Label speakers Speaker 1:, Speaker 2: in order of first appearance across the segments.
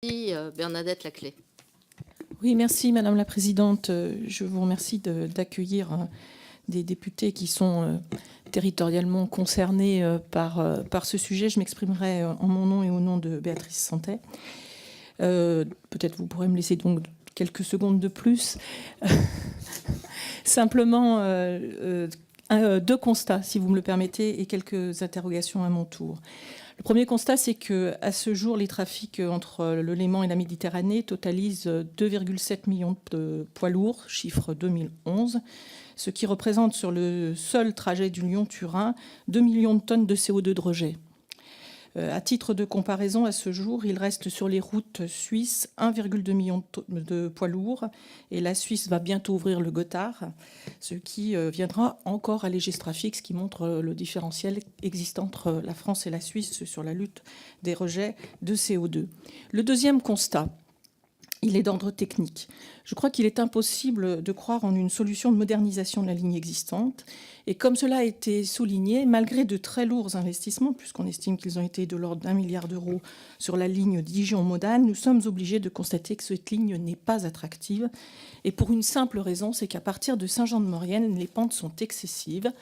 Speaker 1: Bernadette Laclais.
Speaker 2: Oui, merci Madame la Présidente. Je vous remercie d'accueillir des députés qui sont territorialement concernés par ce sujet. Je m'exprimerai en mon nom et au nom de Béatrice Santet. Peut-être vous pourrez me laisser donc quelques secondes de plus. Simplement, deux constats, si vous me le permettez, et quelques interrogations à mon tour. Le premier constat, c'est qu'à ce jour, les trafics entre le Léman et la Méditerranée totalisent 2,7 millions de poids lourds, chiffre 2011, ce qui représente sur le seul trajet du Lyon-Turin 2 millions de tonnes de CO2 de rejet. À titre de comparaison, à ce jour, il reste sur les routes suisses 1,2 million de poids lourds et la Suisse va bientôt ouvrir le Gothard, ce qui viendra encore alléger ce trafic, ce qui montre le différentiel existant entre la France et la Suisse sur la lutte des rejets de CO2. Le deuxième constat, il est d'ordre technique. Je crois qu'il est impossible de croire en une solution de modernisation de la ligne existante. Et comme cela a été souligné, malgré de très lourds investissements, puisqu'on estime qu'ils ont été de l'ordre d'1 milliard d'euros sur la ligne Dijon-Modane, nous sommes obligés de constater que cette ligne n'est pas attractive. Et pour une simple raison, c'est qu'à partir de Saint-Jean-de-Maurienne, les pentes sont excessives.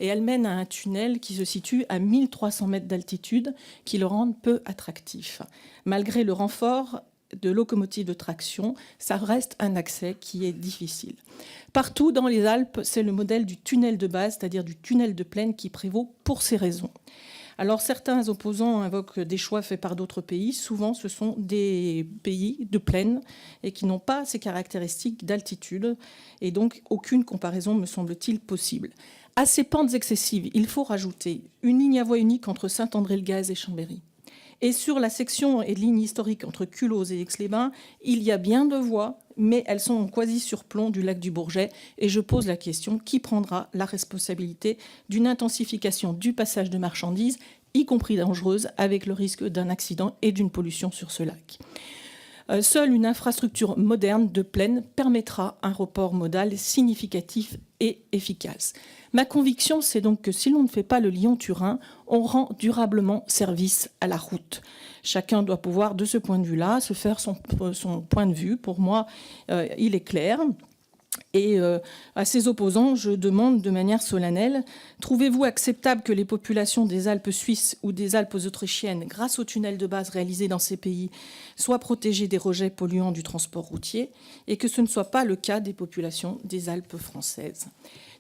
Speaker 2: Et elle mène à un tunnel qui se situe à 1300 mètres d'altitude, qui le rendent peu attractif. Malgré le renfort de locomotives de traction, ça reste un accès qui est difficile. Partout dans les Alpes, c'est le modèle du tunnel de base, c'est-à-dire du tunnel de plaine qui prévaut pour ces raisons. Alors certains opposants invoquent des choix faits par d'autres pays. Souvent, ce sont des pays de plaine et qui n'ont pas ces caractéristiques d'altitude. Et donc, aucune comparaison, me semble-t-il, possible. À ces pentes excessives, il faut rajouter une ligne à voie unique entre Saint-André-le-Gaz et Chambéry. Et sur la section et ligne historique entre Culose et Aix-les-Bains, il y a bien de voies, mais elles sont en quasi-surplomb du lac du Bourget. Et je pose la question, qui prendra la responsabilité d'une intensification du passage de marchandises, y compris dangereuse, avec le risque d'un accident et d'une pollution sur ce lac ? Seule une infrastructure moderne de plaine permettra un report modal significatif et efficace. Ma conviction, c'est donc que si l'on ne fait pas le Lyon-Turin, on rend durablement service à la route. Chacun doit pouvoir, de ce point de vue-là, se faire son point de vue. Pour moi, il est clair. Et à ces opposants, je demande de manière solennelle, trouvez-vous acceptable que les populations des Alpes suisses ou des Alpes autrichiennes, grâce au tunnel de base réalisé dans ces pays, soient protégées des rejets polluants du transport routier et que ce ne soit pas le cas des populations des Alpes françaises ?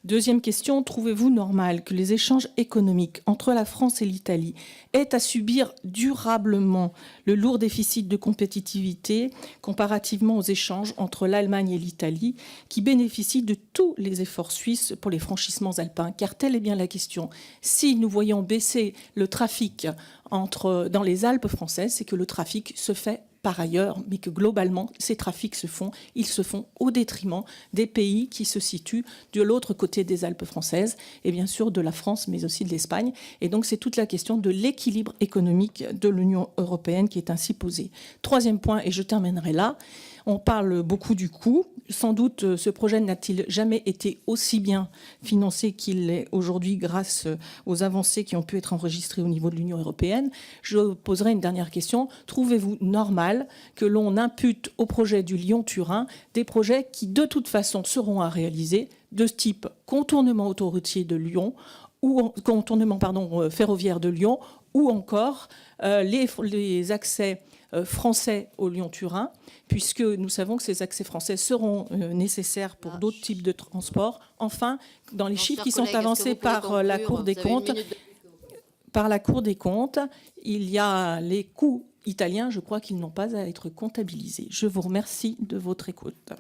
Speaker 2: Deuxième question, trouvez-vous normal que les échanges économiques entre la France et l'Italie aient à subir durablement le lourd déficit de compétitivité comparativement aux échanges entre l'Allemagne et l'Italie, qui bénéficient de tous les efforts suisses pour les franchissements alpins? Car telle est bien la question. Si nous voyons baisser le trafic dans les Alpes françaises, c'est que le trafic se fait par ailleurs, mais que globalement, ces trafics ils se font au détriment des pays qui se situent de l'autre côté des Alpes françaises, et bien sûr de la France, mais aussi de l'Espagne. Et donc, c'est toute la question de l'équilibre économique de l'Union européenne qui est ainsi posée. Troisième point, et je terminerai là, on parle beaucoup du coût. Sans doute, ce projet n'a-t-il jamais été aussi bien financé qu'il l'est aujourd'hui grâce aux avancées qui ont pu être enregistrées au niveau de l'Union européenne. Je poserai une dernière question. Trouvez-vous normal que l'on impute au projet du Lyon-Turin des projets qui, de toute façon, seront à réaliser, de ce type contournement autoroutier de Lyon, ou contournement ferroviaire de Lyon, ou encore les accès français au Lyon-Turin, puisque nous savons que ces accès français seront nécessaires pour d'autres types de transports. Enfin, dans les chiffres qui sont avancés par la Cour des comptes, il y a les coûts italiens, je crois qu'ils n'ont pas à être comptabilisés. Je vous remercie de votre écoute.